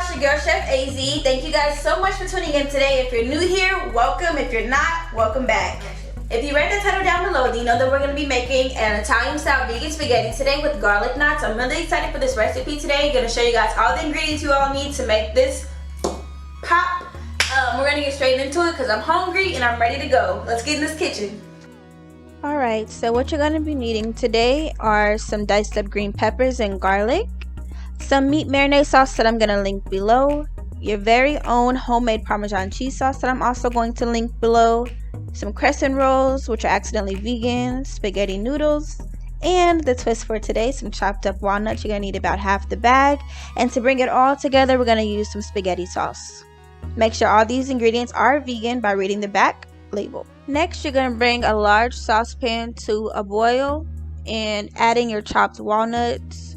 y'all, it's your girl Chef AZ. Thank you guys so much for tuning in today. If you're new here, welcome. If you're not, welcome back. If you read the title down below, then you know that we're going to be making an Italian style vegan spaghetti today with garlic knots. I'm really excited for this recipe today. I'm going to show you guys all the ingredients you all need to make this pop. We're going to get straight into it because I'm hungry and I'm ready to go. Let's get in this kitchen. Alright, so what you're going to be needing today are some diced up green peppers and garlic, some meat marinade sauce that I'm going to link below, your very own homemade Parmesan cheese sauce that I'm also going to link below, some crescent rolls, which are accidentally vegan, spaghetti noodles, and the twist for today, some chopped up walnuts. You're going to need about half the bag, and to bring it all together, we're going to use some spaghetti sauce. Make sure all these ingredients are vegan by reading the back label. Next, you're going to bring a large saucepan to a boil and adding your chopped walnuts.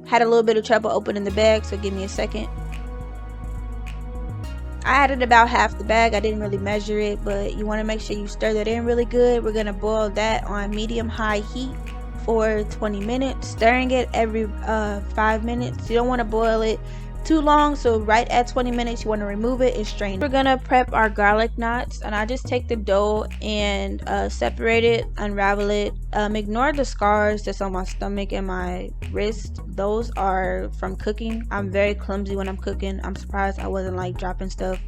Had a little bit of trouble opening the bag, so give me a second. I added about half the bag. I didn't really measure it, but you want to make sure you stir that in really good. We're going to boil that on medium-high heat for 20 minutes, stirring it every 5 minutes. You don't want to boil it too long, so right at 20 minutes you want to remove it and strain it. We're gonna prep our garlic knots, and I just take the dough and separate it, unravel it. Ignore the scars that's on my stomach and my wrist. Those are from cooking. I'm very clumsy when I'm cooking. I'm surprised I wasn't like dropping stuff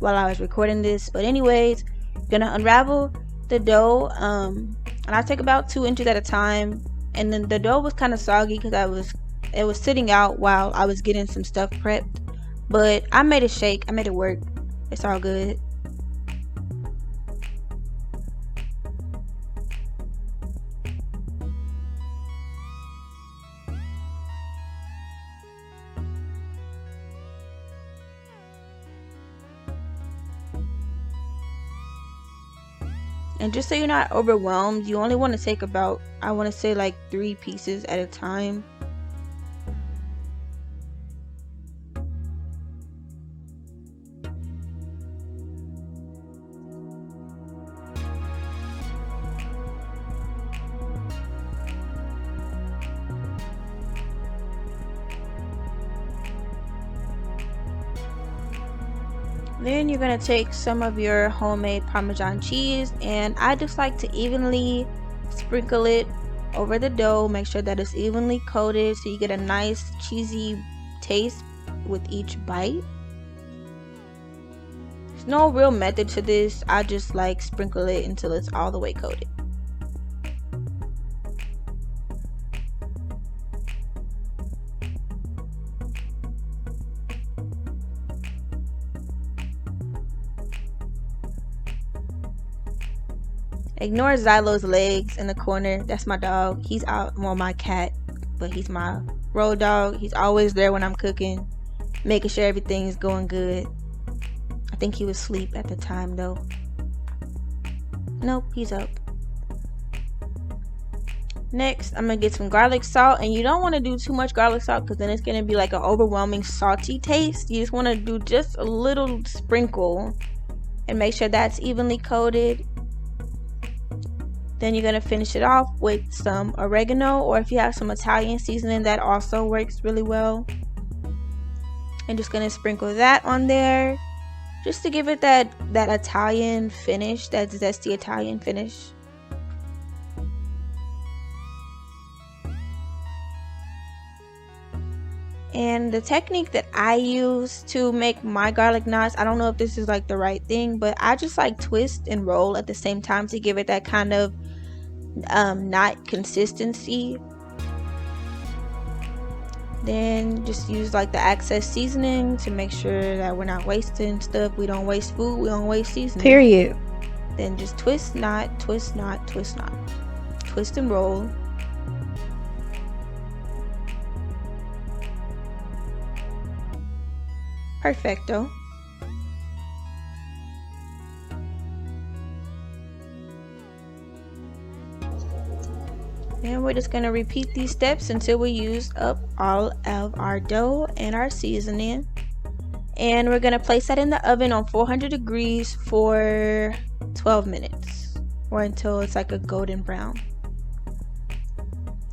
while I was recording this, but anyways, gonna unravel the dough, and I take about 2 inches at a time. And then the dough was kind of soggy because it was sitting out while I was getting some stuff prepped, but I made it shake. I made it work. It's all good. And just so you're not overwhelmed, you only want to take about, I want to say like 3 pieces at a time. Then you're going to take some of your homemade Parmesan cheese, and I just like to evenly sprinkle it over the dough. Make sure that it's evenly coated so you get a nice cheesy taste with each bite. There's no real method to this. I just like sprinkle it until it's all the way coated. Ignore Xylo's legs in the corner. That's my dog. He's out, well, my cat, but he's my road dog. He's always there when I'm cooking, making sure everything's going good. I think he was asleep at the time though. Nope, he's up. Next, I'm gonna get some garlic salt, and you don't want to do too much garlic salt because then it's gonna be like an overwhelming salty taste. You just want to do just a little sprinkle and make sure that's evenly coated. Then you're going to finish it off with some oregano, or if you have some Italian seasoning, that also works really well. And just going to sprinkle that on there just to give it that Italian finish, that zesty Italian finish. And the technique that I use to make my garlic knots, I don't know if this is like the right thing, but I just like twist and roll at the same time to give it that kind of knot consistency. Then just use like the excess seasoning to make sure that we're not wasting stuff. We don't waste food, we don't waste seasoning. Period. Then just twist, knot, twist, knot, twist, knot. Twist and roll. Perfecto. And we're just going to repeat these steps until we use up all of our dough and our seasoning. And we're going to place that in the oven on 400 degrees for 12 minutes or until it's like a golden brown.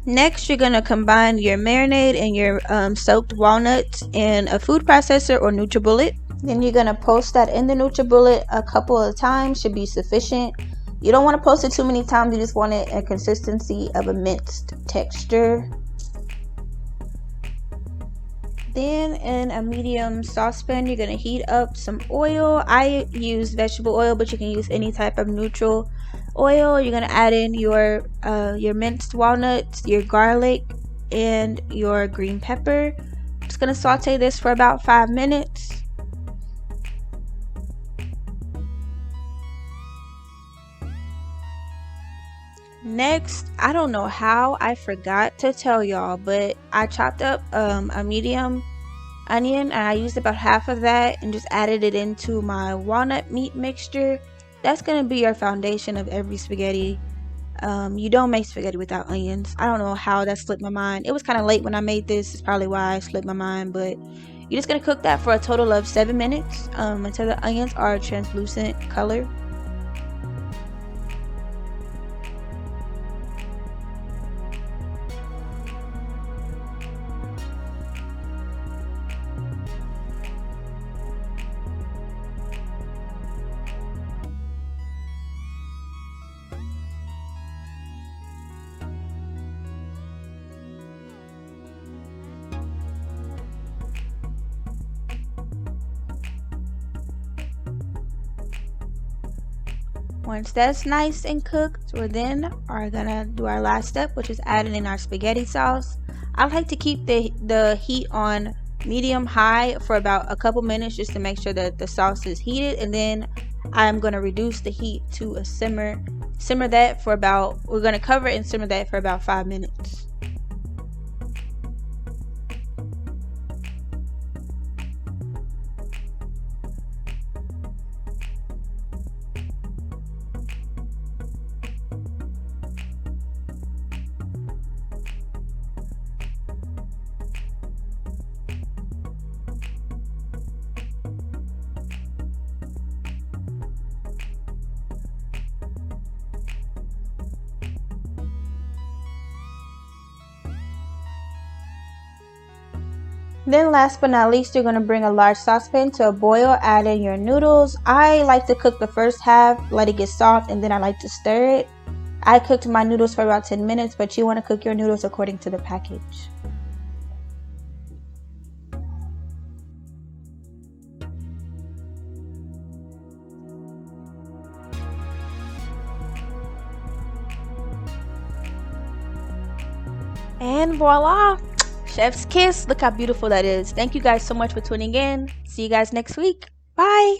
Next, you're going to combine your marinade and your soaked walnuts in a food processor or NutriBullet. Then you're going to post that in the NutriBullet a couple of times, should be sufficient. You don't want to post it too many times, you just want it a consistency of a minced texture. Then in a medium saucepan, you're going to heat up some oil. I use vegetable oil, but you can use any type of neutral oil. You're going to add in your minced walnuts, your garlic, and your green pepper. I'm just going to saute this for about 5 minutes. Next, I don't know how I forgot to tell y'all, but I chopped up a medium onion and I used about half of that and just added it into my walnut meat mixture. That's gonna be your foundation of every spaghetti. You don't make spaghetti without onions. I don't know how that slipped my mind. It was kind of late when I made this. It's probably why I slipped my mind, but you're just gonna cook that for a total of 7 minutes until the onions are a translucent color. Once that's nice and cooked, we then are gonna do our last step, which is adding in our spaghetti sauce. I like to keep the heat on medium high for about a couple minutes just to make sure that the sauce is heated, and then I'm gonna reduce the heat to a simmer. We're gonna cover it and simmer that for about 5 minutes. Then last but not least, you're going to bring a large saucepan to a boil, add in your noodles. I like to cook the first half, let it get soft, and then I like to stir it. I cooked my noodles for about 10 minutes, but you want to cook your noodles according to the package. And voila! Chef's kiss. Look how beautiful that is. Thank you guys so much for tuning in. See you guys next week. Bye.